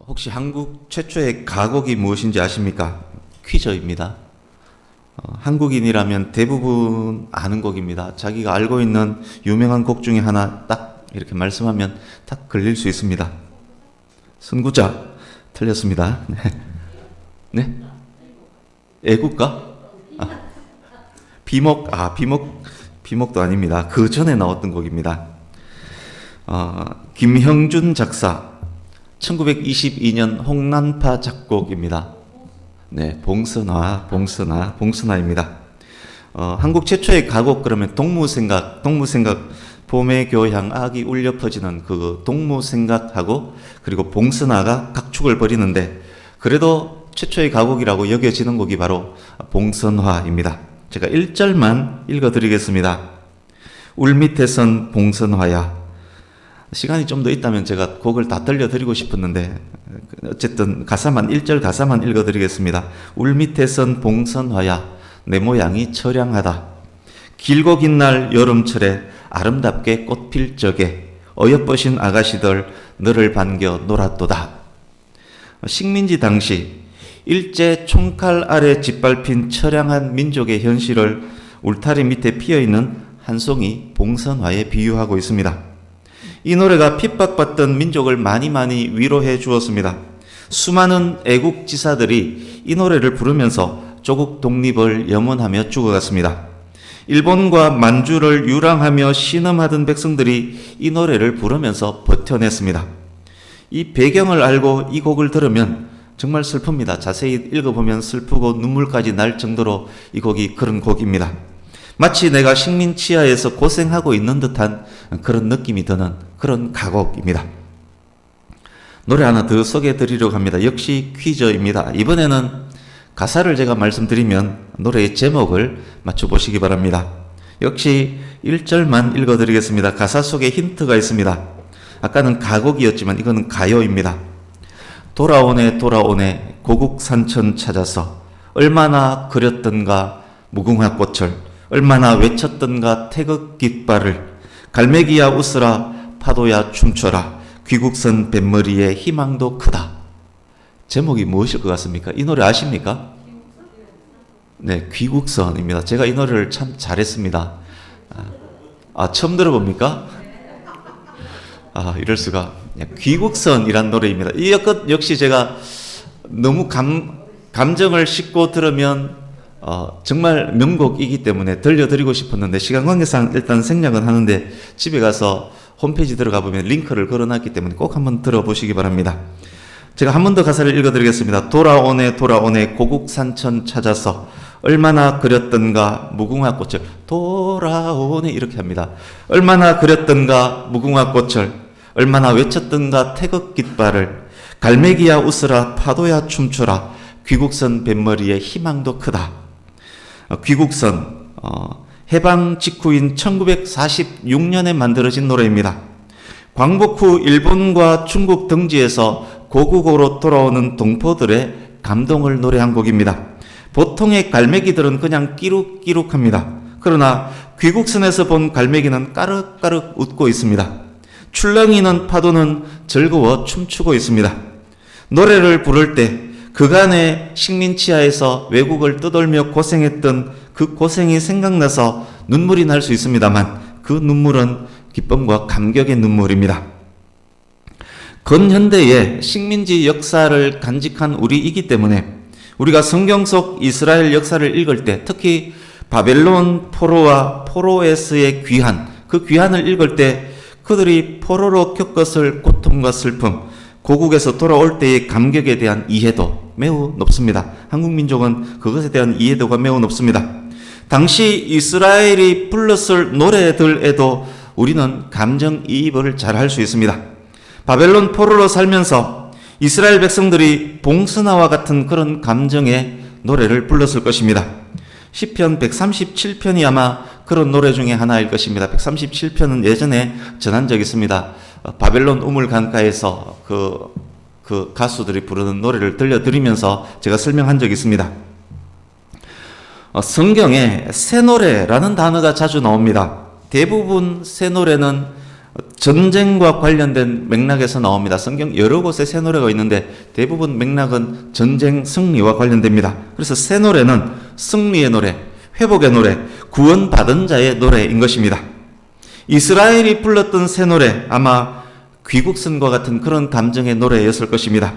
혹시 한국 최초의 가곡이 무엇인지 아십니까? 퀴저입니다. 한국인이라면 대부분 아는 곡입니다. 자기가 알고 있는 유명한 곡 중에 하나 딱 이렇게 말씀하면 딱 걸릴 수 있습니다. 선구자 틀렸습니다. 네. 네? 애국가? 비목도 아닙니다. 그 전에 나왔던 곡입니다. 김형준 작사, 1922년 홍난파 작곡입니다. 네, 봉선화입니다. 한국 최초의 가곡 그러면 동무생각, 봄의 교향, 악이 울려 퍼지는 그 동무생각하고 그리고 봉선화가 각축을 벌이는데 그래도 최초의 가곡이라고 여겨지는 곡이 바로 봉선화입니다. 제가 1절만 읽어드리겠습니다. 울밑에선 봉선화야. 시간이 좀 더 있다면 제가 곡을 다 들려드리고 싶었는데 어쨌든 1절 가사만 읽어드리겠습니다. 울밑에선 봉선화야 내 모양이 처량하다. 길고 긴 날 여름철에 아름답게 꽃필 적에 어여쁘신 아가씨들 너를 반겨 놀았도다. 식민지 당시 일제 총칼 아래 짓밟힌 처량한 민족의 현실을 울타리 밑에 피어있는 한 송이 봉선화에 비유하고 있습니다. 이 노래가 핍박받던 민족을 많이 위로해 주었습니다. 수많은 애국지사들이 이 노래를 부르면서 조국 독립을 염원하며 죽어갔습니다. 일본과 만주를 유랑하며 신음하던 백성들이 이 노래를 부르면서 버텨냈습니다. 이 배경을 알고 이 곡을 들으면 정말 슬픕니다. 자세히 읽어보면 슬프고 눈물까지 날 정도로 이 곡이 그런 곡입니다. 마치 내가 식민 치하에서 고생하고 있는 듯한 그런 느낌이 드는 그런 가곡입니다. 노래 하나 더 소개해 드리려고 합니다. 역시 퀴즈입니다. 이번에는 가사를 제가 말씀드리면 노래의 제목을 맞춰보시기 바랍니다. 역시 1절만 읽어드리겠습니다. 가사 속에 힌트가 있습니다. 아까는 가곡이었지만 이거는 가요입니다. 돌아오네 돌아오네 고국 산천 찾아서 얼마나 그렸던가 무궁화 꽃을 얼마나 외쳤던가 태극 깃발을 갈매기야 웃으라 파도야 춤춰라 귀국선 뱃머리에 희망도 크다. 제목이 무엇일 것 같습니까? 이 노래 아십니까? 네, 귀국선입니다. 제가 이 노래를 참 잘했습니다. 처음 들어봅니까? 이럴 수가. 귀국선이란 노래입니다. 이 역시 제가 너무 감정을 싣고 들으면 정말 명곡이기 때문에 들려드리고 싶었는데 시간 관계상 일단 생략은 하는데 집에 가서 홈페이지 들어가 보면 링크를 걸어놨기 때문에 꼭 한번 들어보시기 바랍니다. 제가 한 번 더 가사를 읽어드리겠습니다. 돌아오네 돌아오네 고국 산천 찾아서 얼마나 그렸던가 무궁화 꽃을 돌아오네 이렇게 합니다. 얼마나 그렸던가 무궁화 꽃을 얼마나 외쳤던가 태극 깃발을 갈매기야 웃으라 파도야 춤춰라 귀국선 뱃머리에 희망도 크다. 귀국선 해방 직후인 1946년에 만들어진 노래입니다. 광복 후 일본과 중국 등지에서 고국으로 돌아오는 동포들의 감동을 노래한 곡입니다. 보통의 갈매기들은 그냥 끼룩끼룩합니다. 그러나 귀국선에서 본 갈매기는 까르까르 웃고 있습니다. 출렁이는 파도는 즐거워 춤추고 있습니다. 노래를 부를 때 그간의 식민치하에서 외국을 떠돌며 고생했던 그 고생이 생각나서 눈물이 날 수 있습니다만 그 눈물은 기쁨과 감격의 눈물입니다. 근현대의 식민지 역사를 간직한 우리이기 때문에 우리가 성경 속 이스라엘 역사를 읽을 때 특히 바벨론 포로와 포로에스의 귀환, 그 귀환을 읽을 때 그들이 포로로 겪었을 고통과 슬픔, 고국에서 돌아올 때의 감격에 대한 이해도 매우 높습니다. 한국 민족은 그것에 대한 이해도가 매우 높습니다. 당시 이스라엘이 불렀을 노래들에도 우리는 감정이입을 잘 할 수 있습니다. 바벨론 포로로 살면서 이스라엘 백성들이 봉선화와 같은 그런 감정의 노래를 불렀을 것입니다. 시편 137편이 아마 그런 노래 중에 하나일 것입니다. 137편은 예전에 전한 적이 있습니다. 바벨론 우물 강가에서 그 가수들이 부르는 노래를 들려드리면서 제가 설명한 적이 있습니다. 성경에 새 노래라는 단어가 자주 나옵니다. 대부분 새 노래는 전쟁과 관련된 맥락에서 나옵니다. 성경 여러 곳에 새 노래가 있는데 대부분 맥락은 전쟁 승리와 관련됩니다. 그래서 새 노래는 승리의 노래, 회복의 노래, 구원받은 자의 노래인 것입니다. 이스라엘이 불렀던 새 노래, 아마 귀국선과 같은 그런 감정의 노래였을 것입니다.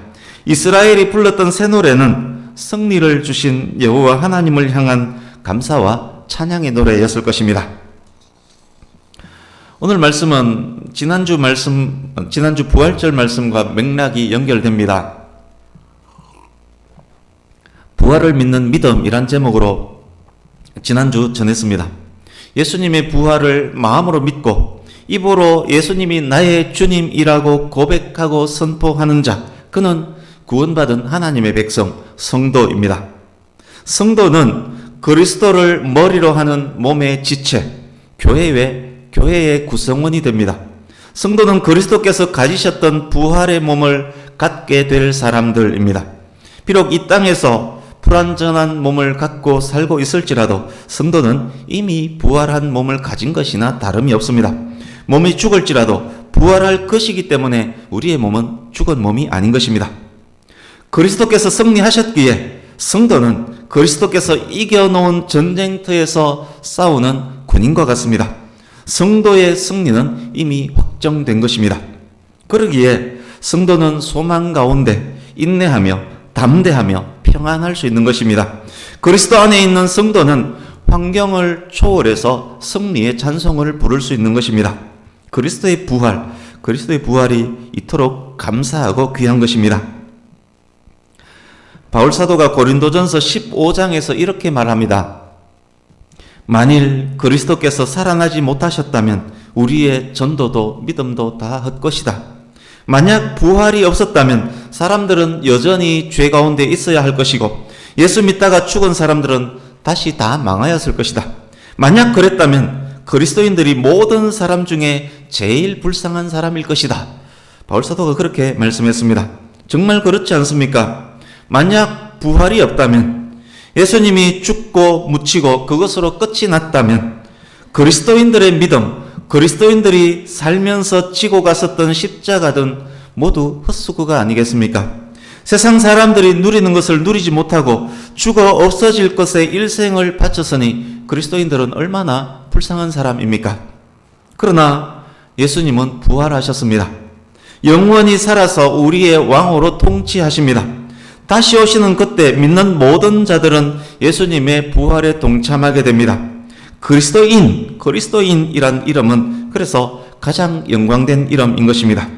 이스라엘이 불렀던 새 노래는 승리를 주신 여호와 하나님을 향한 감사와 찬양의 노래였을 것입니다. 오늘 말씀은 지난주 부활절 말씀과 맥락이 연결됩니다. 부활을 믿는 믿음이란 제목으로 지난주 전했습니다. 예수님의 부활을 마음으로 믿고 입으로 예수님이 나의 주님이라고 고백하고 선포하는 자, 그는 구원받은 하나님의 백성, 성도입니다. 성도는 그리스도를 머리로 하는 몸의 지체, 교회의 구성원이 됩니다. 성도는 그리스도께서 가지셨던 부활의 몸을 갖게 될 사람들입니다. 비록 이 땅에서 불완전한 몸을 갖고 살고 있을지라도 성도는 이미 부활한 몸을 가진 것이나 다름이 없습니다. 몸이 죽을지라도 부활할 것이기 때문에 우리의 몸은 죽은 몸이 아닌 것입니다. 그리스도께서 승리하셨기에 성도는 그리스도께서 이겨놓은 전쟁터에서 싸우는 군인과 같습니다. 성도의 승리는 이미 확정된 것입니다. 그러기에 성도는 소망 가운데 인내하며 담대하며 평안할 수 있는 것입니다. 그리스도 안에 있는 성도는 환경을 초월해서 승리의 찬송을 부를 수 있는 것입니다. 그리스도의 부활이 이토록 감사하고 귀한 것입니다. 바울 사도가 고린도전서 15장에서 이렇게 말합니다. 만일 그리스도께서 살아나지 못하셨다면 우리의 전도도 믿음도 다 헛것이다. 만약 부활이 없었다면 사람들은 여전히 죄 가운데 있어야 할 것이고 예수 믿다가 죽은 사람들은 다시 다 망하였을 것이다. 만약 그랬다면 그리스도인들이 모든 사람 중에 제일 불쌍한 사람일 것이다. 바울 사도가 그렇게 말씀했습니다. 정말 그렇지 않습니까? 만약 부활이 없다면 예수님이 죽고 묻히고 그것으로 끝이 났다면 그리스도인들의 믿음, 그리스도인들이 살면서 지고 갔었던 십자가든 모두 헛수고가 아니겠습니까? 세상 사람들이 누리는 것을 누리지 못하고 죽어 없어질 것에 일생을 바쳤으니 그리스도인들은 얼마나 불쌍한 사람입니까? 그러나 예수님은 부활하셨습니다. 영원히 살아서 우리의 왕으로 통치하십니다. 다시 오시는 그때 믿는 모든 자들은 예수님의 부활에 동참하게 됩니다. 그리스도인이란 이름은 그래서 가장 영광된 이름인 것입니다.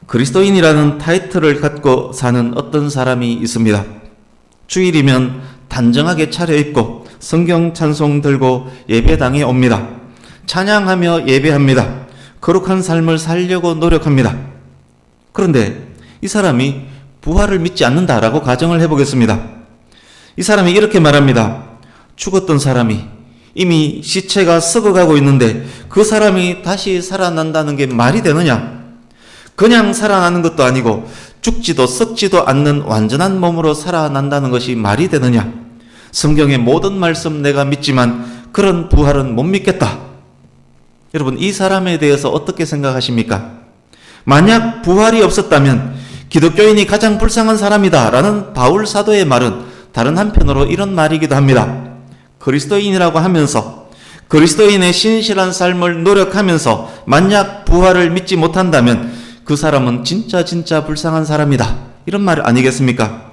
그리스도인이라는 타이틀을 갖고 사는 어떤 사람이 있습니다. 주일이면 단정하게 차려입고 성경 찬송 들고 예배당에 옵니다. 찬양하며 예배합니다. 거룩한 삶을 살려고 노력합니다. 그런데 이 사람이 부활을 믿지 않는다라고 가정을 해보겠습니다. 이 사람이 이렇게 말합니다. 죽었던 사람이 이미 시체가 썩어가고 있는데 그 사람이 다시 살아난다는 게 말이 되느냐? 그냥 살아나는 것도 아니고 죽지도 썩지도 않는 완전한 몸으로 살아난다는 것이 말이 되느냐? 성경의 모든 말씀 내가 믿지만 그런 부활은 못 믿겠다. 여러분, 이 사람에 대해서 어떻게 생각하십니까? 만약 부활이 없었다면 기독교인이 가장 불쌍한 사람이다 라는 바울 사도의 말은 다른 한편으로 이런 말이기도 합니다. 그리스도인이라고 하면서 그리스도인의 신실한 삶을 노력하면서 만약 부활을 믿지 못한다면 그 사람은 진짜 불쌍한 사람이다. 이런 말 아니겠습니까?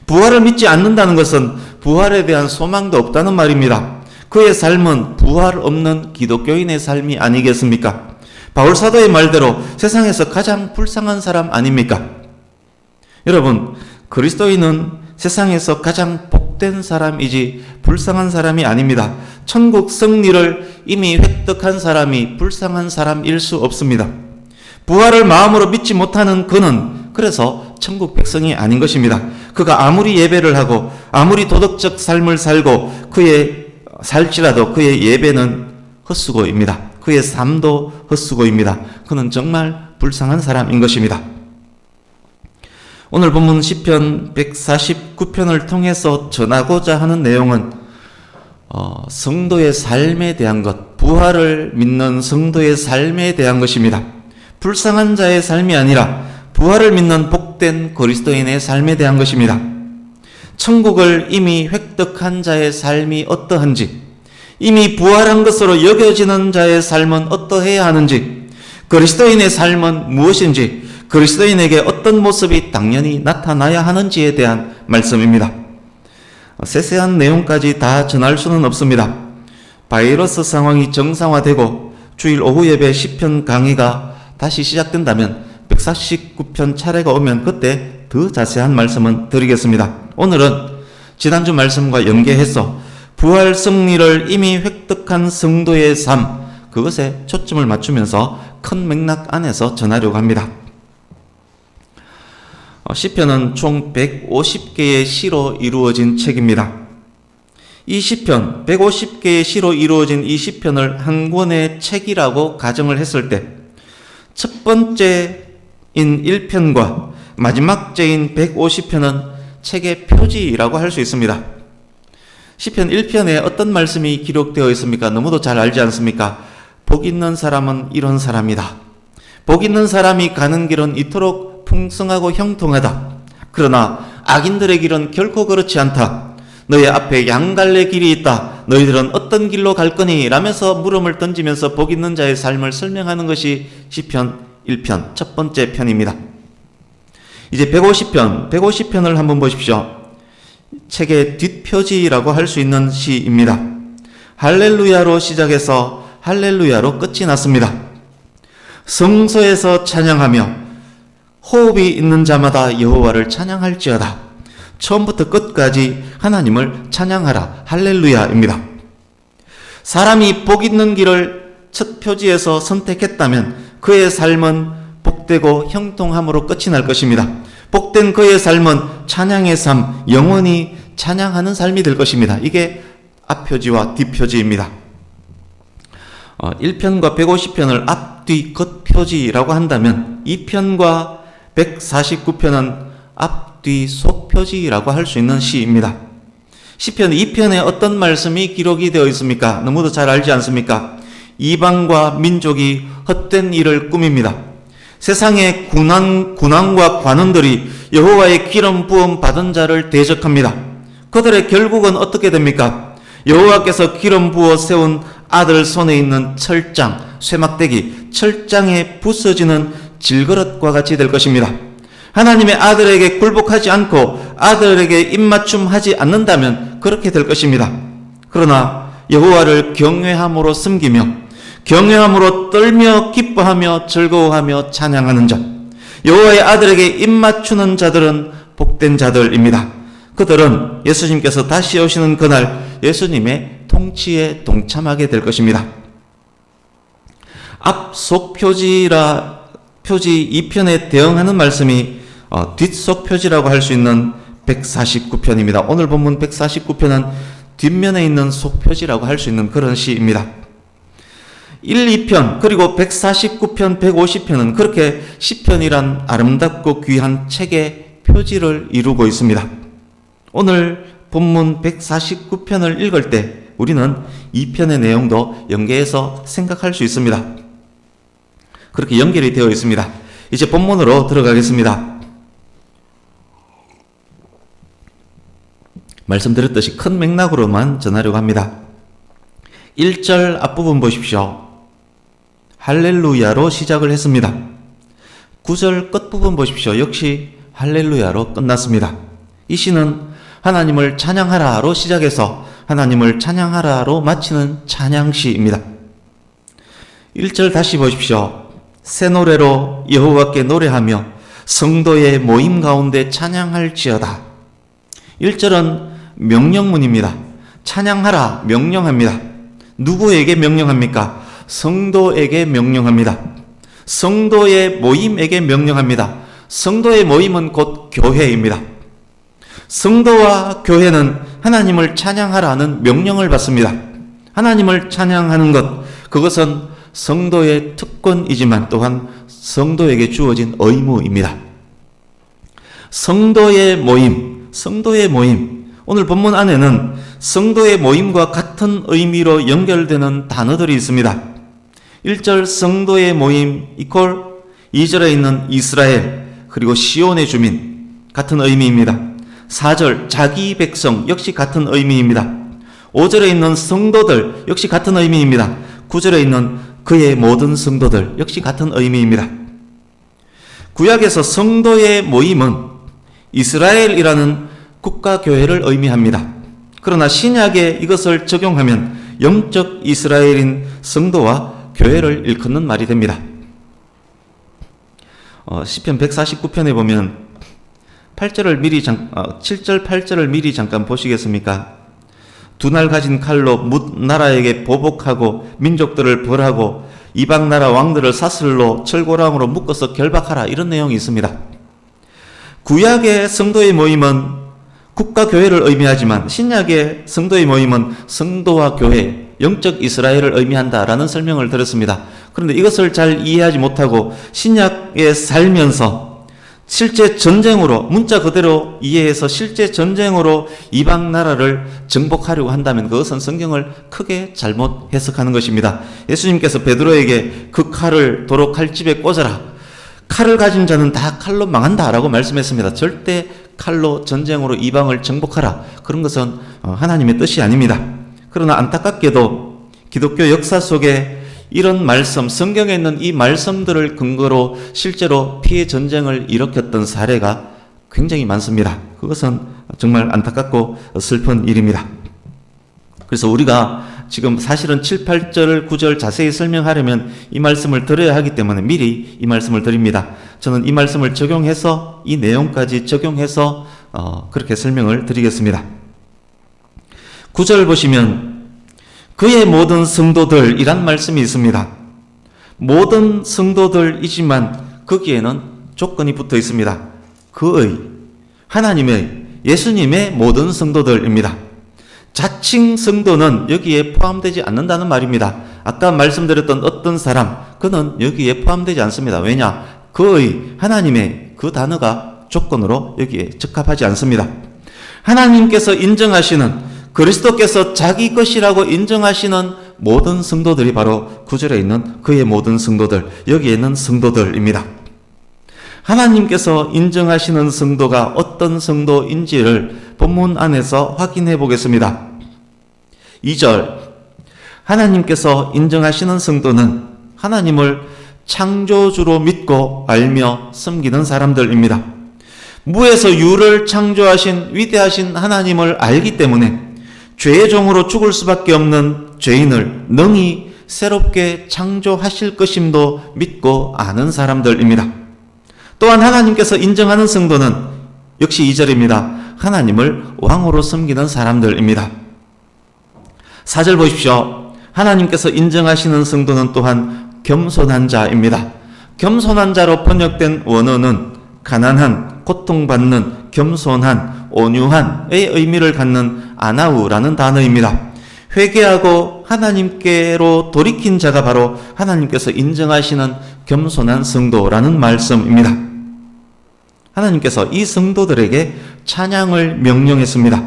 부활을 믿지 않는다는 것은 부활에 대한 소망도 없다는 말입니다. 그의 삶은 부활 없는 기독교인의 삶이 아니겠습니까? 바울 사도의 말대로 세상에서 가장 불쌍한 사람 아닙니까? 여러분, 그리스도인은 세상에서 가장 복된 사람이지 불쌍한 사람이 아닙니다. 천국 승리를 이미 획득한 사람이 불쌍한 사람일 수 없습니다. 부활을 마음으로 믿지 못하는 그는 그래서 천국 백성이 아닌 것입니다. 그가 아무리 예배를 하고 아무리 도덕적 삶을 살고 살지라도 그의 예배는 헛수고입니다. 그의 삶도 헛수고입니다. 그는 정말 불쌍한 사람인 것입니다. 오늘 본문 시편 149편을 통해서 전하고자 하는 내용은 성도의 삶에 대한 것, 부활을 믿는 성도의 삶에 대한 것입니다. 불쌍한 자의 삶이 아니라 부활을 믿는 복된 그리스도인의 삶에 대한 것입니다. 천국을 이미 획득한 자의 삶이 어떠한지, 이미 부활한 것으로 여겨지는 자의 삶은 어떠해야 하는지, 그리스도인의 삶은 무엇인지, 그리스도인에게 어떤 모습이 당연히 나타나야 하는지에 대한 말씀입니다. 세세한 내용까지 다 전할 수는 없습니다. 바이러스 상황이 정상화되고 주일 오후 예배 시편 강의가 다시 시작된다면 149편 차례가 오면 그때 더 자세한 말씀은 드리겠습니다. 오늘은 지난주 말씀과 연계해서 부활 승리를 이미 획득한 성도의 삶, 그것에 초점을 맞추면서 큰 맥락 안에서 전하려고 합니다. 시편은 총 150개의 시로 이루어진 책입니다. 이 시편, 150개의 시로 이루어진 이 시편을 한 권의 책이라고 가정을 했을 때 첫 번째인 1편과 마지막 제인 150편은 책의 표지라고 할 수 있습니다. 시편 1편에 어떤 말씀이 기록되어 있습니까? 너무도 잘 알지 않습니까? 복 있는 사람은 이런 사람이다. 복 있는 사람이 가는 길은 이토록 풍성하고 형통하다. 그러나 악인들의 길은 결코 그렇지 않다. 너희 앞에 양갈래 길이 있다. 너희들은 어떤 길로 갈 거니? 라면서 물음을 던지면서 복 있는 자의 삶을 설명하는 것이 시편 1편, 첫 번째 편입니다. 이제 150편을 한번 보십시오. 책의 뒷표지라고 할 수 있는 시입니다. 할렐루야로 시작해서 할렐루야로 끝이 났습니다. 성소에서 찬양하며 호흡이 있는 자마다 여호와를 찬양할지어다. 처음부터 끝까지 하나님을 찬양하라. 할렐루야입니다. 사람이 복 있는 길을 첫 표지에서 선택했다면 그의 삶은 복되고 형통함으로 끝이 날 것입니다. 복된 그의 삶은 찬양의 삶, 영원히 찬양하는 삶이 될 것입니다. 이게 앞표지와 뒷표지입니다. 1편과 150편을 앞, 뒤, 겉표지라고 한다면 2편과 149편은 앞, 뒤, 속표지라고 할 수 있는 시입니다. 시편 2편에 어떤 말씀이 기록이 되어 있습니까? 너무도 잘 알지 않습니까? 이방과 민족이 헛된 일을 꾸밉니다. 세상의 군왕과 관원들이 여호와의 기름 부음 받은 자를 대적합니다. 그들의 결국은 어떻게 됩니까? 여호와께서 기름 부어 세운 아들 손에 있는 철장, 쇠막대기, 철장에 부서지는 질그릇과 같이 될 것입니다. 하나님의 아들에게 굴복하지 않고 아들에게 입맞춤하지 않는다면 그렇게 될 것입니다. 그러나 여호와를 경외함으로 섬기며 경외함으로 떨며 기뻐하며 즐거워하며 찬양하는 자, 여호와의 아들에게 입맞추는 자들은 복된 자들입니다. 그들은 예수님께서 다시 오시는 그날 예수님의 통치에 동참하게 될 것입니다. 앞속 표지 2편에 대응하는 말씀이 뒷속 표지라고 할 수 있는 149편입니다. 오늘 본문 149편은 뒷면에 있는 속표지라고 할 수 있는 그런 시입니다. 1, 2편 그리고 149편, 150편은 그렇게 시편이란 아름답고 귀한 책의 표지를 이루고 있습니다. 오늘 본문 149편을 읽을 때 우리는 2편의 내용도 연계해서 생각할 수 있습니다. 그렇게 연결이 되어 있습니다. 이제 본문으로 들어가겠습니다. 말씀드렸듯이 큰 맥락으로만 전하려고 합니다. 1절 앞부분 보십시오. 할렐루야로 시작을 했습니다. 9절 끝부분 보십시오. 역시 할렐루야로 끝났습니다. 이 시는 하나님을 찬양하라로 시작해서 하나님을 찬양하라로 마치는 찬양시입니다. 1절 다시 보십시오. 새 노래로 여호와께 노래하며 성도의 모임 가운데 찬양할지어다. 1절은 명령문입니다. 찬양하라 명령합니다. 누구에게 명령합니까? 성도에게 명령합니다. 성도의 모임에게 명령합니다. 성도의 모임은 곧 교회입니다. 성도와 교회는 하나님을 찬양하라는 명령을 받습니다. 하나님을 찬양하는 것, 그것은 성도의 특권이지만 또한 성도에게 주어진 의무입니다. 성도의 모임, 오늘 본문 안에는 성도의 모임과 같은 의미로 연결되는 단어들이 있습니다. 1절 성도의 모임 이퀄 2절에 있는 이스라엘 그리고 시온의 주민 같은 의미입니다. 4절 자기 백성 역시 같은 의미입니다. 5절에 있는 성도들 역시 같은 의미입니다. 9절에 있는 그의 모든 성도들 역시 같은 의미입니다. 구약에서 성도의 모임은 이스라엘이라는 국가교회를 의미합니다. 그러나 신약에 이것을 적용하면 영적 이스라엘인 성도와 교회를 일컫는 말이 됩니다. 시편 149편에 보면 7절 8절을 미리 잠깐 보시겠습니까? 두 날 가진 칼로 뭇 나라에게 보복하고 민족들을 벌하고 이방 나라 왕들을 사슬로 철고랑으로 묶어서 결박하라, 이런 내용이 있습니다. 구약의 성도의 모임은 국가교회를 의미하지만 신약의 성도의 모임은 성도와 교회, 영적 이스라엘을 의미한다라는 설명을 드렸습니다. 그런데 이것을 잘 이해하지 못하고 신약에 살면서 실제 전쟁으로, 문자 그대로 이해해서 실제 전쟁으로 이방 나라를 정복하려고 한다면 그것은 성경을 크게 잘못 해석하는 것입니다. 예수님께서 베드로에게 그 칼을 도로 칼집에 꽂아라, 칼을 가진 자는 다 칼로 망한다라고 말씀했습니다. 절대 칼로 전쟁으로 이방을 정복하라, 그런 것은 하나님의 뜻이 아닙니다. 그러나 안타깝게도 기독교 역사 속에 이런 말씀, 성경에 있는 이 말씀들을 근거로 실제로 피해 전쟁을 일으켰던 사례가 굉장히 많습니다. 그것은 정말 안타깝고 슬픈 일입니다. 그래서 우리가 지금 사실은 7, 8절, 9절 자세히 설명하려면 이 말씀을 들어야 하기 때문에 미리 이 말씀을 드립니다. 저는 이 말씀을 적용해서 이 내용까지 적용해서 그렇게 설명을 드리겠습니다. 9절 보시면 그의 모든 성도들이란 말씀이 있습니다. 모든 성도들이지만 거기에는 조건이 붙어 있습니다. 그의, 하나님의, 예수님의 모든 성도들입니다. 자칭 성도는 여기에 포함되지 않는다는 말입니다. 아까 말씀드렸던 어떤 사람, 그는 여기에 포함되지 않습니다. 왜냐? 그의, 하나님의 그 단어가 조건으로 여기에 적합하지 않습니다. 하나님께서 인정하시는, 그리스도께서 자기 것이라고 인정하시는 모든 성도들이 바로 9절에 있는 그의 모든 성도들, 여기에 있는 성도들입니다. 하나님께서 인정하시는 성도가 어떤 성도인지를 본문 안에서 확인해 보겠습니다. 2절, 하나님께서 인정하시는 성도는 하나님을 창조주로 믿고 알며 섬기는 사람들입니다. 무에서 유를 창조하신 위대하신 하나님을 알기 때문에 죄의 종으로 죽을 수밖에 없는 죄인을 능히 새롭게 창조하실 것임도 믿고 아는 사람들입니다. 또한 하나님께서 인정하는 성도는 역시 2절입니다. 하나님을 왕으로 섬기는 사람들입니다. 4절 보십시오. 하나님께서 인정하시는 성도는 또한 겸손한 자입니다. 겸손한 자로 번역된 원어는 가난한, 고통받는, 겸손한, 온유한의 의미를 갖는 아나우라는 단어입니다. 회개하고 하나님께로 돌이킨 자가 바로 하나님께서 인정하시는 겸손한 성도라는 말씀입니다. 하나님께서 이 성도들에게 찬양을 명령했습니다.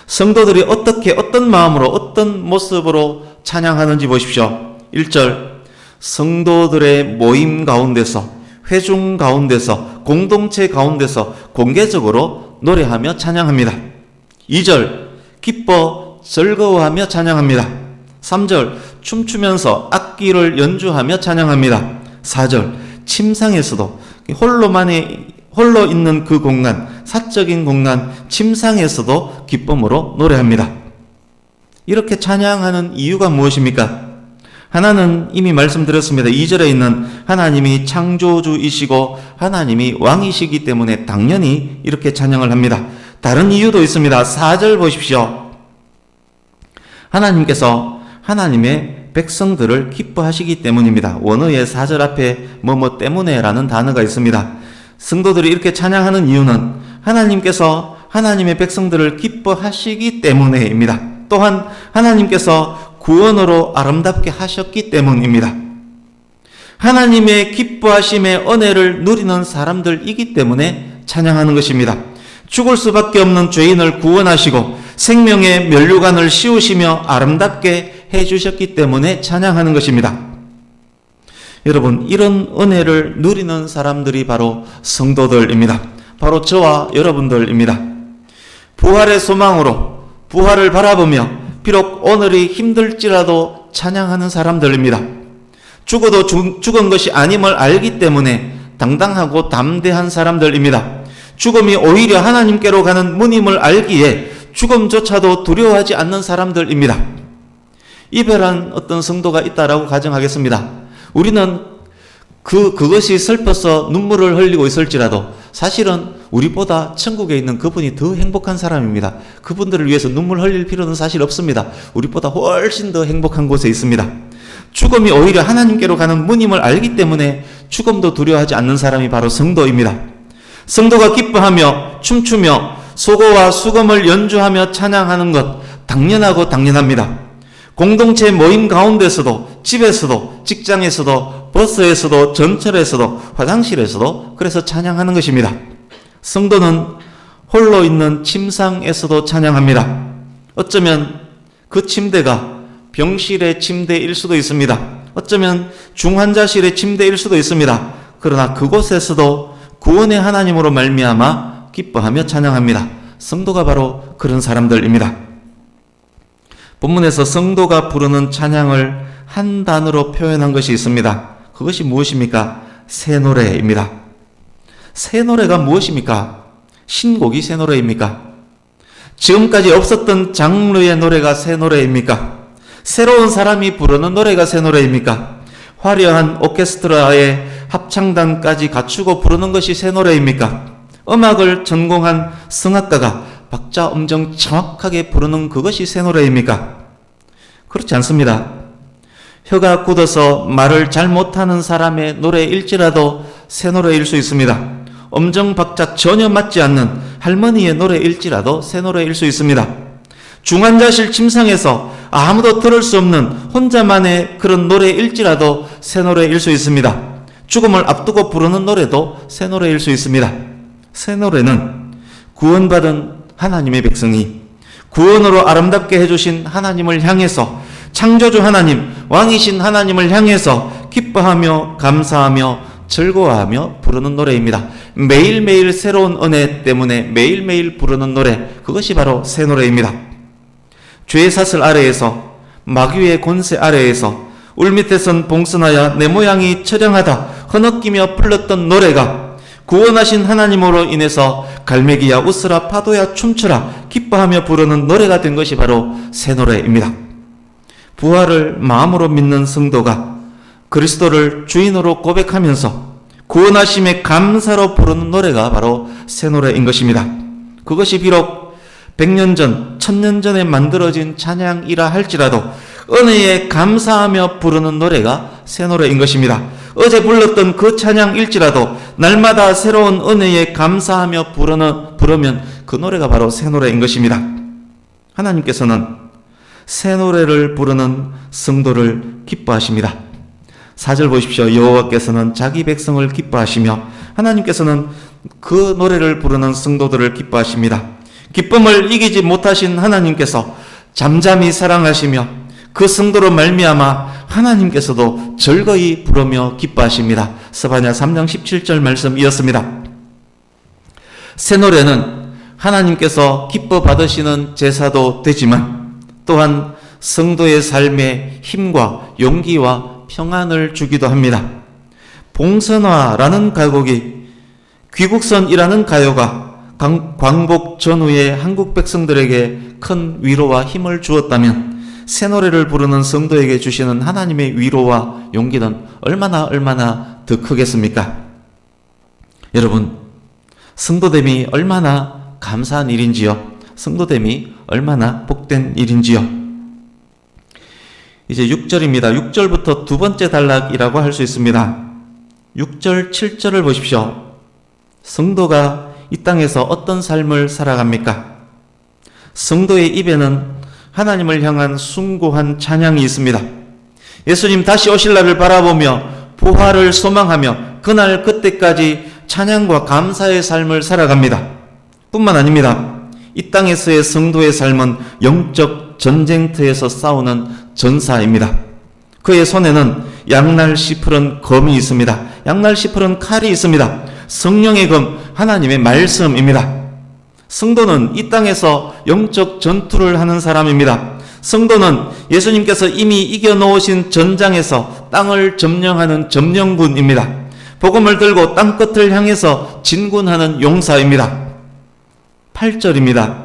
성도들이 어떻게, 어떤 마음으로, 어떤 모습으로 찬양하는지 보십시오. 1절, 성도들의 모임 가운데서, 회중 가운데서, 공동체 가운데서 공개적으로 노래하며 찬양합니다. 2절, 기뻐 즐거워하며 찬양합니다. 3절, 춤추면서 악기를 연주하며 찬양합니다. 4절, 침상에서도 홀로 있는 그 공간, 사적인 공간, 침상에서도 기쁨으로 노래합니다. 이렇게 찬양하는 이유가 무엇입니까? 하나는 이미 말씀드렸습니다. 2절에 있는 하나님이 창조주이시고 하나님이 왕이시기 때문에 당연히 이렇게 찬양을 합니다. 다른 이유도 있습니다. 4절 보십시오. 하나님께서 하나님의 백성들을 기뻐하시기 때문입니다. 원어의 4절 앞에 뭐뭐 때문에라는 단어가 있습니다. 성도들이 이렇게 찬양하는 이유는 하나님께서 하나님의 백성들을 기뻐하시기 때문에입니다. 또한 하나님께서 구원으로 아름답게 하셨기 때문입니다. 하나님의 기뻐하심의 은혜를 누리는 사람들이기 때문에 찬양하는 것입니다. 죽을 수밖에 없는 죄인을 구원하시고 생명의 면류관을 씌우시며 아름답게 해주셨기 때문에 찬양하는 것입니다. 여러분, 이런 은혜를 누리는 사람들이 바로 성도들입니다. 바로 저와 여러분들입니다. 부활의 소망으로 부활을 바라보며 비록 오늘이 힘들지라도 찬양하는 사람들입니다. 죽어도 죽은 것이 아님을 알기 때문에 당당하고 담대한 사람들입니다. 죽음이 오히려 하나님께로 가는 문임을 알기에 죽음조차도 두려워하지 않는 사람들입니다. 이별한 어떤 성도가 있다라고 가정하겠습니다. 우리는 그것이 슬퍼서 눈물을 흘리고 있을지라도 사실은 우리보다 천국에 있는 그분이 더 행복한 사람입니다. 그분들을 위해서 눈물 흘릴 필요는 사실 없습니다. 우리보다 훨씬 더 행복한 곳에 있습니다. 죽음이 오히려 하나님께로 가는 문임을 알기 때문에 죽음도 두려워하지 않는 사람이 바로 성도입니다. 성도가 기뻐하며 춤추며 소고와 수금을 연주하며 찬양하는 것 당연하고 당연합니다. 공동체 모임 가운데서도 집에서도 직장에서도 버스에서도 전철에서도 화장실에서도 그래서 찬양하는 것입니다. 성도는 홀로 있는 침상에서도 찬양합니다. 어쩌면 그 침대가 병실의 침대일 수도 있습니다. 어쩌면 중환자실의 침대일 수도 있습니다. 그러나 그곳에서도 구원의 하나님으로 말미암아 기뻐하며 찬양합니다. 성도가 바로 그런 사람들입니다. 본문에서 성도가 부르는 찬양을 한 단어로 표현한 것이 있습니다. 그것이 무엇입니까? 새 노래입니다. 새 노래가 무엇입니까? 신곡이 새 노래입니까? 지금까지 없었던 장르의 노래가 새 노래입니까? 새로운 사람이 부르는 노래가 새 노래입니까? 화려한 오케스트라의 합창단까지 갖추고 부르는 것이 새 노래입니까? 음악을 전공한 성악가가 박자 음정 정확하게 부르는 그것이 새 노래입니까? 그렇지 않습니다. 혀가 굳어서 말을 잘 못하는 사람의 노래일지라도 새 노래일 수 있습니다. 음정 박자 전혀 맞지 않는 할머니의 노래일지라도 새 노래일 수 있습니다. 중환자실 침상에서 아무도 들을 수 없는 혼자만의 그런 노래일지라도 새 노래일 수 있습니다. 죽음을 앞두고 부르는 노래도 새 노래일 수 있습니다. 새 노래는 구원받은 하나님의 백성이 구원으로 아름답게 해주신 하나님을 향해서 창조주 하나님, 왕이신 하나님을 향해서 기뻐하며 감사하며 즐거워하며 부르는 노래입니다. 매일매일 새로운 은혜 때문에 매일매일 부르는 노래, 그것이 바로 새 노래입니다. 죄의 사슬 아래에서 마귀의 권세 아래에서 울밑에 선 봉선하여 내 모양이 처량하다 흐느끼며 불렀던 노래가 구원하신 하나님으로 인해서 갈매기야 웃으라 파도야 춤추라 기뻐하며 부르는 노래가 된 것이 바로 새 노래입니다. 부활을 마음으로 믿는 성도가 그리스도를 주인으로 고백하면서 구원하심에 감사로 부르는 노래가 바로 새 노래인 것입니다. 그것이 비록 100년 전, 1000년 전에 만들어진 찬양이라 할지라도 은혜에 감사하며 부르는 노래가 새 노래인 것입니다. 어제 불렀던 그 찬양일지라도 날마다 새로운 은혜에 감사하며 부르면 그 노래가 바로 새 노래인 것입니다. 하나님께서는 새 노래를 부르는 성도를 기뻐하십니다. 4절 보십시오. 여호와께서는 자기 백성을 기뻐하시며 하나님께서는 그 노래를 부르는 성도들을 기뻐하십니다. 기쁨을 이기지 못하신 하나님께서 잠잠히 사랑하시며 그 성도로 말미암아 하나님께서도 즐거이 부르며 기뻐하십니다. 스바냐 3장 17절 말씀이었습니다. 새 노래는 하나님께서 기뻐 받으시는 제사도 되지만 또한 성도의 삶에 힘과 용기와 평안을 주기도 합니다. 봉선화라는 가곡이 귀국선이라는 가요가 광복 전후에 한국 백성들에게 큰 위로와 힘을 주었다면 새 노래를 부르는 성도에게 주시는 하나님의 위로와 용기는 얼마나 더 크겠습니까? 여러분, 성도됨이 얼마나 감사한 일인지요. 성도됨이 얼마나 복된 일인지요. 이제 6절입니다. 6절부터 두 번째 단락이라고 할 수 있습니다. 6절, 7절을 보십시오. 성도가 이 땅에서 어떤 삶을 살아갑니까? 성도의 입에는 하나님을 향한 숭고한 찬양이 있습니다. 예수님 다시 오실 날을 바라보며 부활을 소망하며 그날 그때까지 찬양과 감사의 삶을 살아갑니다. 뿐만 아닙니다. 이 땅에서의 성도의 삶은 영적 전쟁터에서 싸우는 전사입니다. 그의 손에는 양날 시풀은 검이 있습니다. 양날 시풀은 칼이 있습니다. 성령의 검, 하나님의 말씀입니다. 성도는 이 땅에서 영적 전투를 하는 사람입니다. 성도는 예수님께서 이미 이겨놓으신 전장에서 땅을 점령하는 점령군입니다. 복음을 들고 땅끝을 향해서 진군하는 용사입니다. 8절입니다.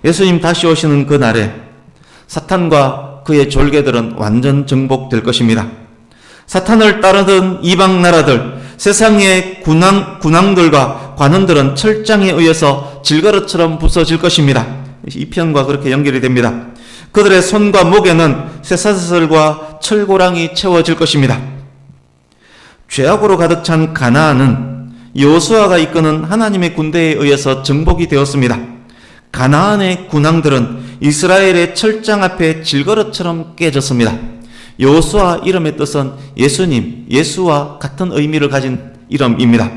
예수님 다시 오시는 그날에 사탄과 그의 졸개들은 완전 정복될 것입니다. 사탄을 따르던 이방 나라들, 세상의 군왕들과 관원들은 철장에 의해서 질거릇처럼 부서질 것입니다. 이 편과 그렇게 연결이 됩니다. 그들의 손과 목에는 쇠사슬과 철고랑이 채워질 것입니다. 죄악으로 가득 찬 가나안은 여호수아가 이끄는 하나님의 군대에 의해서 정복이 되었습니다. 가나안의 군왕들은 이스라엘의 철장 앞에 질거릇처럼 깨졌습니다. 여호수아 이름의 뜻은 예수님, 예수와 같은 의미를 가진 이름입니다.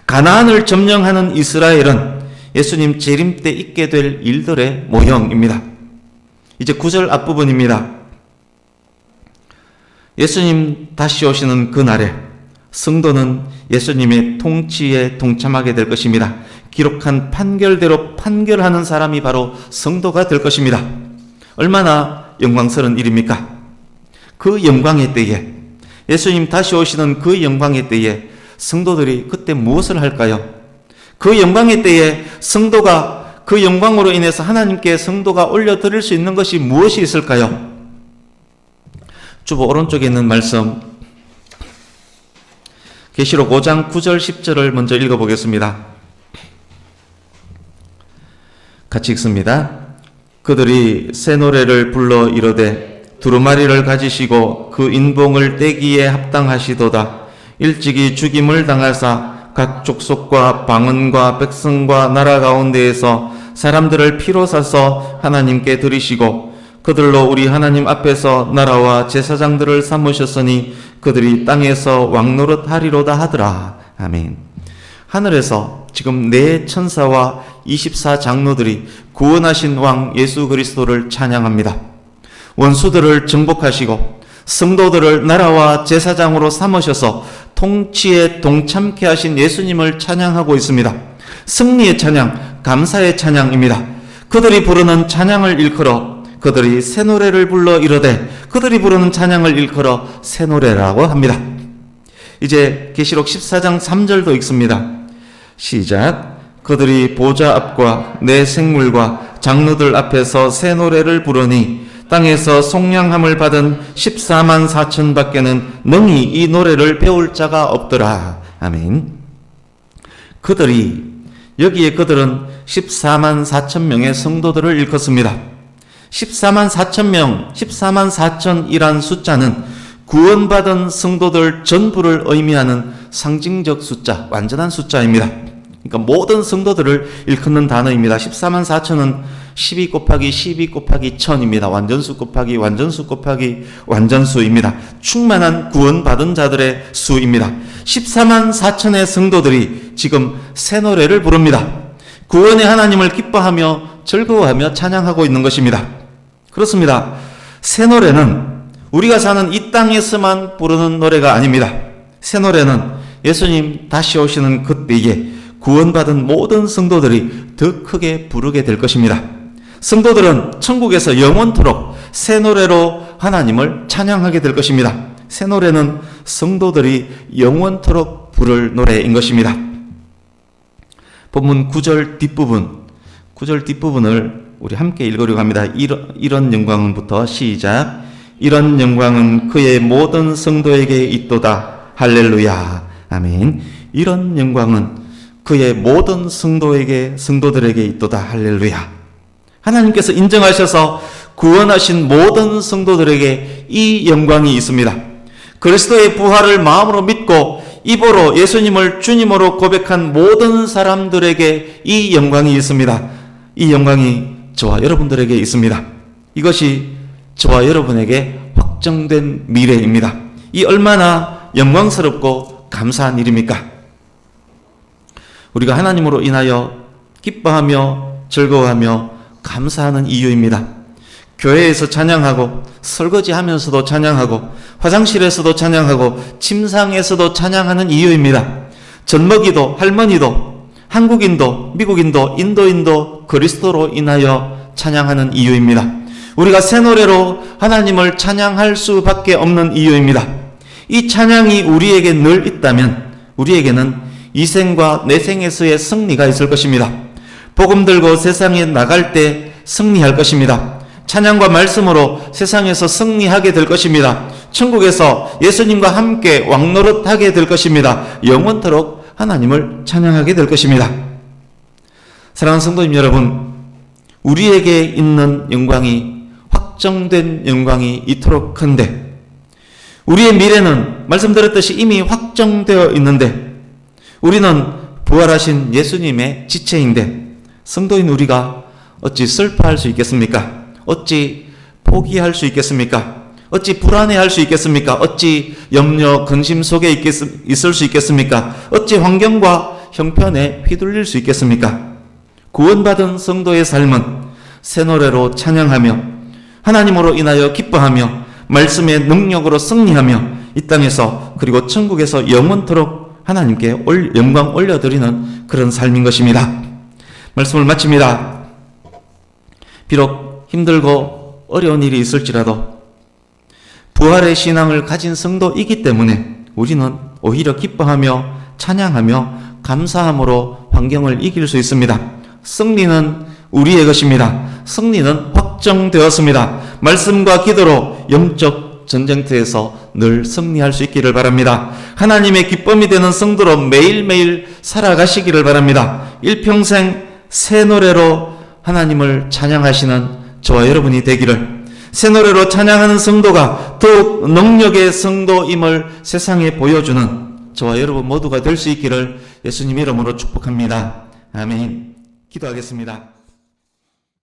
가나안을 점령하는 이스라엘은 예수님 재림 때 있게 될 일들의 모형입니다. 이제 9절 앞부분입니다. 예수님 다시 오시는 그날에 성도는 예수님의 통치에 동참하게 될 것입니다. 기록한 판결대로 판결하는 사람이 바로 성도가 될 것입니다. 얼마나 영광스러운 일입니까? 그 영광의 때에, 예수님 다시 오시는 그 영광의 때에 성도들이 그때 무엇을 할까요? 그 영광의 때에 성도가 그 영광으로 인해서 하나님께 성도가 올려드릴 수 있는 것이 무엇이 있을까요? 주보 오른쪽에 있는 말씀 계시록 5장 9절 10절을 먼저 읽어보겠습니다. 같이 읽습니다. 그들이 새 노래를 불러 이르되 두루마리를 가지시고 그 인봉을 떼기에 합당하시도다. 일찍이 죽임을 당하사 각 족속과 방언과 백성과 나라 가운데에서 사람들을 피로 사서 하나님께 드리시고 그들로 우리 하나님 앞에서 나라와 제사장들을 삼으셨으니 그들이 땅에서 왕노릇 하리로다 하더라. 아멘. 하늘에서 지금 네 천사와 24장로들이 구원하신 왕 예수 그리스도를 찬양합니다. 원수들을 정복하시고 성도들을 나라와 제사장으로 삼으셔서 통치에 동참케 하신 예수님을 찬양하고 있습니다. 승리의 찬양, 감사의 찬양입니다. 그들이 부르는 찬양을 일컬어 그들이 새 노래를 불러 이르되 그들이 부르는 찬양을 일컬어 새 노래라고 합니다. 이제 계시록 14장 3절도 읽습니다. 시작. 그들이 보좌 앞과 내 생물과 장로들 앞에서 새 노래를 부르니 땅에서 속량함을 받은 14만 4천 밖에는 능히 이 노래를 배울 자가 없더라. 아멘. 여기에 그들은 14만 4천 명의 성도들을 일컫습니다. 14만 4천 명, 14만 4천이란 숫자는 구원받은 성도들 전부를 의미하는 상징적 숫자, 완전한 숫자입니다. 그러니까 모든 성도들을 일컫는 단어입니다. 14만 4천은 12 곱하기 12 곱하기 1000입니다. 완전수 곱하기 완전수 곱하기 완전수입니다. 충만한 구원받은 자들의 수입니다. 14만 4천의 성도들이 지금 새 노래를 부릅니다. 구원의 하나님을 기뻐하며 즐거워하며 찬양하고 있는 것입니다. 그렇습니다. 새 노래는 우리가 사는 이 땅에서만 부르는 노래가 아닙니다. 새 노래는 예수님 다시 오시는 그때에 구원받은 모든 성도들이 더 크게 부르게 될 것입니다. 성도들은 천국에서 영원토록 새 노래로 하나님을 찬양하게 될 것입니다. 새 노래는 성도들이 영원토록 부를 노래인 것입니다. 본문 9절 뒷부분을 우리 함께 읽으려고 합니다. 이런 영광은부터 시작. 이런 영광은 그의 모든 성도에게 있도다. 할렐루야. 아멘. 이런 영광은 그의 모든 성도들에게 있도다. 할렐루야. 하나님께서 인정하셔서 구원하신 모든 성도들에게 이 영광이 있습니다. 그리스도의 부활을 마음으로 믿고 입으로 예수님을 주님으로 고백한 모든 사람들에게 이 영광이 있습니다. 이 영광이 저와 여러분들에게 있습니다. 이것이 저와 여러분에게 확정된 미래입니다. 이 얼마나 영광스럽고 감사한 일입니까? 우리가 하나님으로 인하여 기뻐하며 즐거워하며 감사하는 이유입니다. 교회에서 찬양하고 설거지하면서도 찬양하고 화장실에서도 찬양하고 침상에서도 찬양하는 이유입니다. 젖먹이도 할머니도 한국인도 미국인도 인도인도 그리스도로 인하여 찬양하는 이유입니다. 우리가 새 노래로 하나님을 찬양할 수밖에 없는 이유입니다. 이 찬양이 우리에게 늘 있다면 우리에게는 이생과 내생에서의 승리가 있을 것입니다. 복음 들고 세상에 나갈 때 승리할 것입니다. 찬양과 말씀으로 세상에서 승리하게 될 것입니다. 천국에서 예수님과 함께 왕노릇하게 될 것입니다. 영원토록 하나님을 찬양하게 될 것입니다. 사랑하는 성도님 여러분, 우리에게 있는 영광이 확정된 영광이 이토록 큰데 우리의 미래는 말씀드렸듯이 이미 확정되어 있는데 우리는 부활하신 예수님의 지체인데 성도인 우리가 어찌 슬퍼할 수 있겠습니까? 어찌 포기할 수 있겠습니까? 어찌 불안해할 수 있겠습니까? 어찌 염려, 근심 속에 있을 수 있겠습니까? 어찌 환경과 형편에 휘둘릴 수 있겠습니까? 구원받은 성도의 삶은 새 노래로 찬양하며 하나님으로 인하여 기뻐하며 말씀의 능력으로 승리하며 이 땅에서 그리고 천국에서 영원토록 하나님께 영광 올려드리는 그런 삶인 것입니다. 말씀을 마칩니다. 비록 힘들고 어려운 일이 있을지라도 부활의 신앙을 가진 성도이기 때문에 우리는 오히려 기뻐하며 찬양하며 감사함으로 환경을 이길 수 있습니다. 승리는 우리의 것입니다. 승리는 확정되었습니다. 말씀과 기도로 영적 전쟁터에서 늘 승리할 수 있기를 바랍니다. 하나님의 기쁨이 되는 성도로 매일매일 살아가시기를 바랍니다. 일평생 새 노래로 하나님을 찬양하시는 저와 여러분이 되기를, 새 노래로 찬양하는 성도가 더욱 능력의 성도임을 세상에 보여주는 저와 여러분 모두가 될 수 있기를 예수님 이름으로 축복합니다. 아멘. 기도하겠습니다.